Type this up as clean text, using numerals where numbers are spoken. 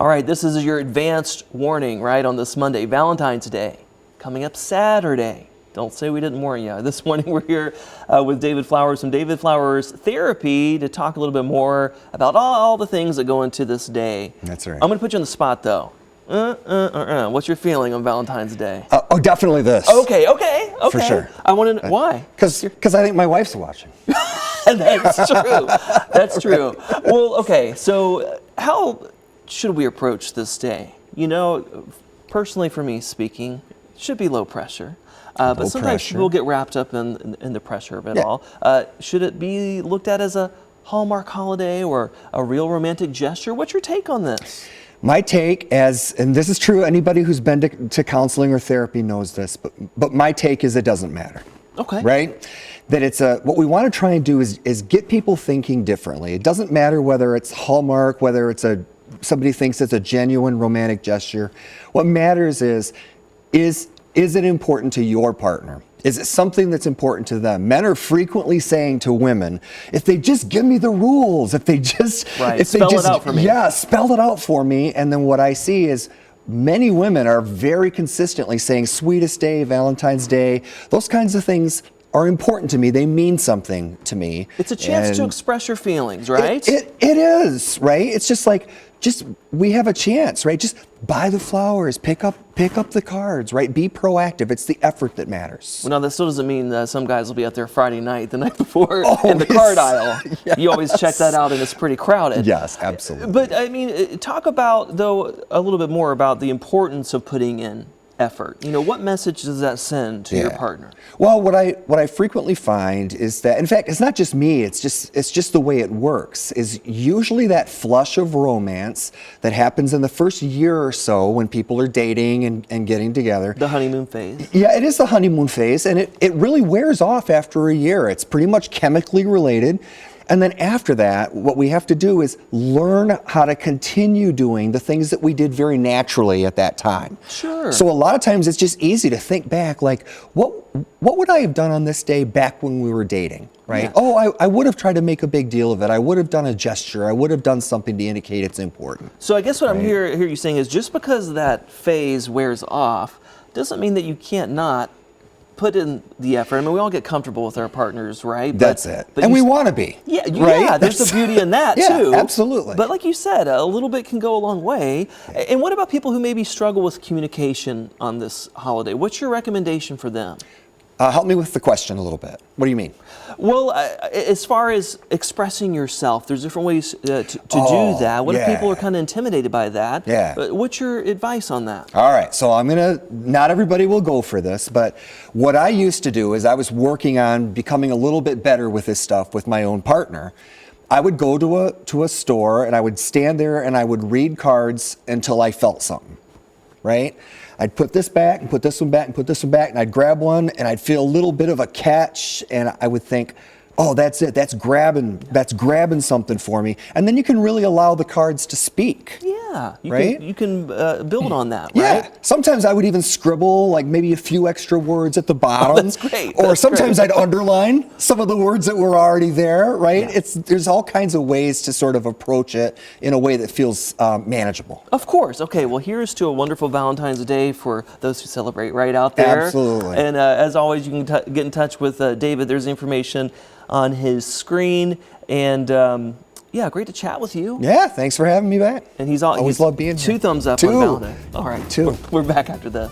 All right, this is your advanced warning, right, on this Monday, Valentine's Day, coming up Saturday. Don't say we didn't warn you. This morning we're here with David Flowers from David Flowers Therapy to talk a little bit more about all the things that go into this day. That's right. I'm going to put you on the spot, though. What's your feeling on Valentine's Day? Oh, definitely this. Okay. For sure. I want to, why? Because I think my wife's watching. That's true. That's true. Well, okay, so how should we approach this day? You know, personally for me speaking, it should be low pressure. But sometimes people get wrapped up in the pressure of it all. Should it be looked at as a Hallmark holiday or a real romantic gesture? What's your take on this? My take, and this is true, anybody who's been to counseling or therapy knows this, but my take is it doesn't matter. Okay. Right? That it's what we want to try and do is get people thinking differently. It doesn't matter whether it's Hallmark, whether it's somebody thinks it's a genuine romantic gesture. What matters is it important to your partner? Is it something that's important to them? Men are frequently saying to women, if they just give me the rules, if they just spell it out for me. Yeah, spell it out for me. And then what I see is many women are very consistently saying sweetest day, Valentine's Day, those kinds of things are important to me. They mean something to me. It's a chance to express your feelings, right? It is, right? It's just like, we have a chance, right? Just buy the flowers, pick up the cards, right? Be proactive. It's the effort that matters. Well, now that still doesn't mean that some guys will be out there Friday night, the night before, in the card aisle. Yes. You always check that out, and it's pretty crowded. Yes, absolutely. But I mean, talk about, though, a little bit more about the importance of putting in effort. You know, what message does that send to your partner? Well, what I frequently find is that, in fact, it's not just me, it's just the way it works, is usually that flush of romance that happens in the first year or so when people are dating and getting together. The honeymoon phase. Yeah, it is the honeymoon phase, and it really wears off after a year. It's pretty much chemically related. And then after that, what we have to do is learn how to continue doing the things that we did very naturally at that time. Sure. So a lot of times it's just easy to think back, like, what would I have done on this day back when we were dating, right? Yeah. Oh, I would have tried to make a big deal of it. I would have done a gesture. I would have done something to indicate it's important. So I guess what I'm hear you saying is just because that phase wears off doesn't mean that you can't not put in the effort. I mean, we all get comfortable with our partners, right? That's it. And we want to be. Yeah, right? Yeah, there's the beauty in that, too. Yeah, absolutely. But like you said, a little bit can go a long way. And what about people who maybe struggle with communication on this holiday? What's your recommendation for them? Help me with the question a little bit. What do you mean? Well, as far as expressing yourself, there's different ways to do that. What if people are kind of intimidated by that? Yeah. What's your advice on that? All right, so not everybody will go for this, but what I used to do is I was working on becoming a little bit better with this stuff with my own partner. I would go to a store and I would stand there and I would read cards until I felt something, right? I'd put this back and put this one back and put this one back, and I'd grab one and I'd feel a little bit of a catch, and I would think, oh, that's it. That's grabbing something for me. And then you can really allow the cards to speak. Yeah, you can build on that, right? Yeah. Sometimes I would even scribble like maybe a few extra words at the bottom. Oh, that's great. Or sometimes I'd underline some of the words that were already there, right? Yeah. There's all kinds of ways to sort of approach it in a way that feels manageable. Of course. Okay, well, here's to a wonderful Valentine's Day for those who celebrate right out there. Absolutely. And as always, you can get in touch with David. There's information on his screen. And yeah, great to chat with you. Yeah, thanks for having me back. And always love being here. 2 thumbs up on Valentine. All right, 2. We're back after this.